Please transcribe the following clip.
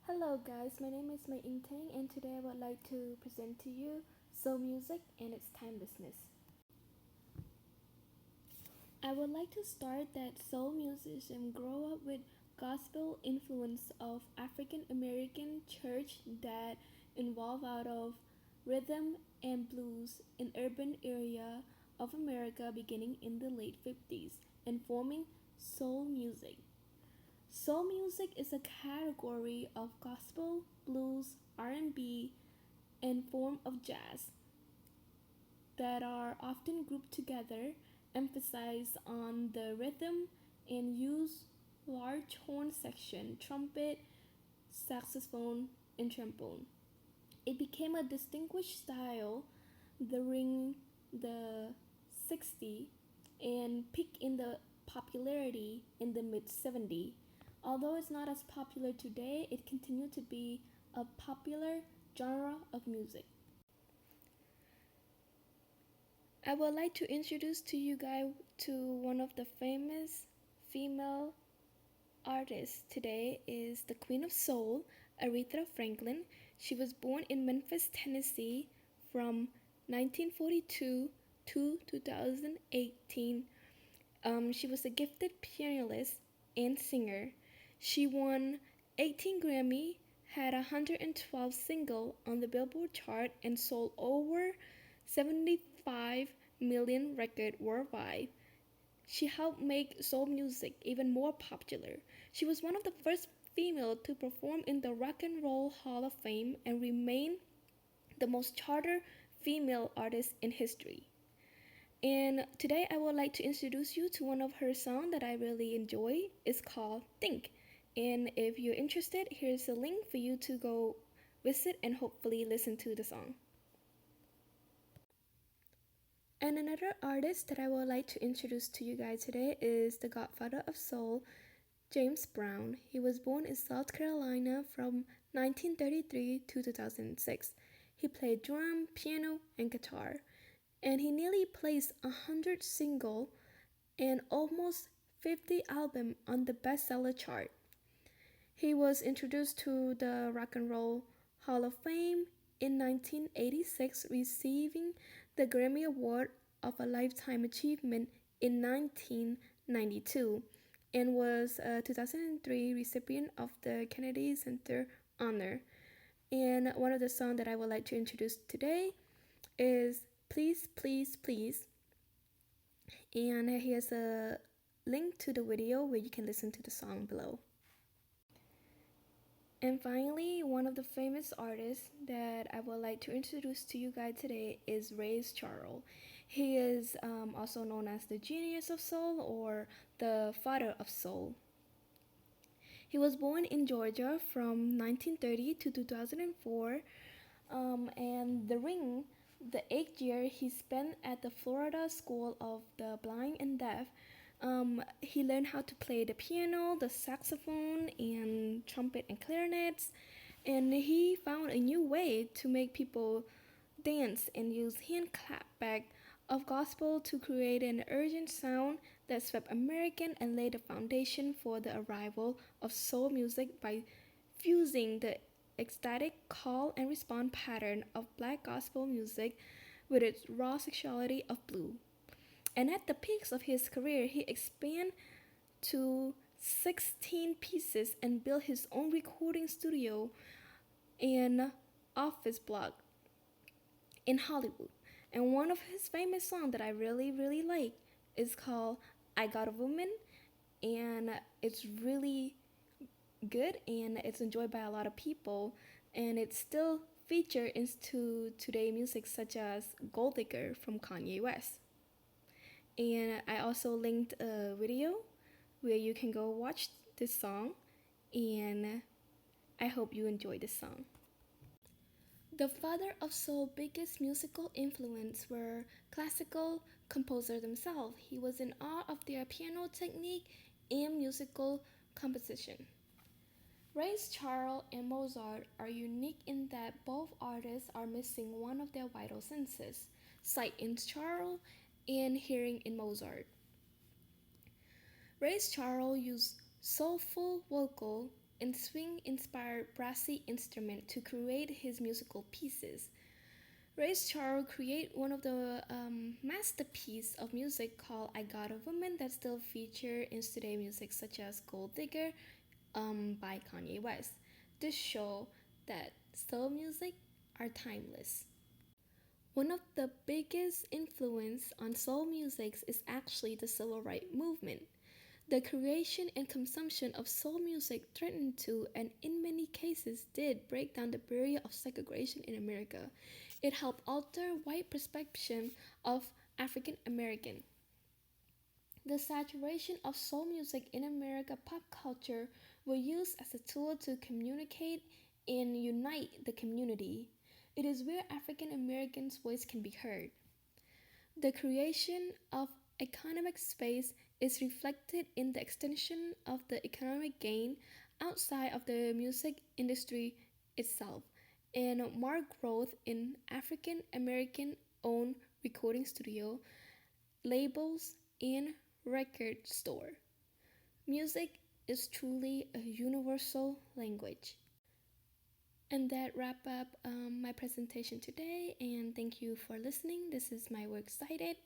Hello guys, my name is Meying and today I would like to present to you soul music and its timelessness. I would like to start that soul musicians grow up with gospel influence of African American church that evolve out of rhythm and blues in urban area of America beginning in the late 50s and forming soul music. Soul music is a category of gospel, blues, R&B, and form of jazz that are often grouped together, emphasize on the rhythm, and use large horn section, trumpet, saxophone, and trombone. It became a distinguished style during the 60s and peaked in the popularity in the mid 70s. Although it's not as popular today, it continued to be a popular genre of music. I would like to introduce to you guys to one of the famous female artists today is the Queen of Soul, Aretha Franklin. She was born in Memphis, Tennessee from 1942 to 2018. She was a gifted pianist and singer. She won 18 Grammy, had 112 singles on the Billboard chart, and sold over 75 million records worldwide. She helped make soul music even more popular. She was one of the first female to perform in the Rock and Roll Hall of Fame and remained the most chartered female artist in history. And today I would like to introduce you to one of her songs that I really enjoy. It's called Think. And if you're interested, here's a link for you to go visit and hopefully listen to the song. And another artist that I would like to introduce to you guys today is the godfather of soul, James Brown. He was born in South Carolina from 1933 to 2006. He played drum, piano, and guitar, and he nearly placed 100 singles and almost 50 albums on the bestseller chart. He was introduced to the Rock and Roll Hall of Fame in 1986, receiving the Grammy Award of a Lifetime Achievement in 1992, and was a 2003 recipient of the Kennedy Center Honor. And one of the songs that I would like to introduce today is Please, Please, Please. And here's a link to the video where you can listen to the song below. And finally, one of the famous artists that I would like to introduce to you guys today is Ray Charles. He is also known as the genius of soul or the father of soul. He was born in Georgia from 1930 to 2004, and the 8th year he spent at the Florida School of the Blind and Deaf. He learned how to play the piano, the saxophone, and trumpet and clarinets, and he found a new way to make people dance and use hand clapback of gospel to create an urgent sound that swept American and laid the foundation for the arrival of soul music by fusing the ecstatic call and response pattern of black gospel music with its raw sexuality of blue. And at the peaks of his career, he expanded to 16 pieces and built his own recording studio and office block in Hollywood. And one of his famous songs that I really like is called I Got a Woman, and it's really good and it's enjoyed by a lot of people, and it's still featured into today music such as Gold Digger from Kanye West. And I also linked a video where you can go watch this song, and I hope you enjoy this song. The father of soul biggest musical influence were classical composers themselves. He was in awe of their piano technique and musical composition. Ray Charles and Mozart are unique in that both artists are missing one of their vital senses, sight in Charles and hearing in Mozart. Ray Charles used soulful vocal and swing-inspired brassy instrument to create his musical pieces. Ray Charles created one of the masterpiece of music called "I Got a Woman" that still feature in today's music, such as "Gold Digger" by Kanye West. This show that soul music are timeless. One of the biggest influence on soul music is actually the civil rights movement. The creation and consumption of soul music threatened to, and in many cases did, break down the barrier of segregation in America. It helped alter white perception of African American. The saturation of soul music in American pop culture was used as a tool to communicate and unite the community. It is where African Americans' voice can be heard. The creation of economic space is reflected in the extension of the economic gain outside of the music industry itself and marked growth in African American owned recording studio, labels, and record store. Music is truly a universal language. And that wrap up my presentation today, and thank you for listening. This is my work cited.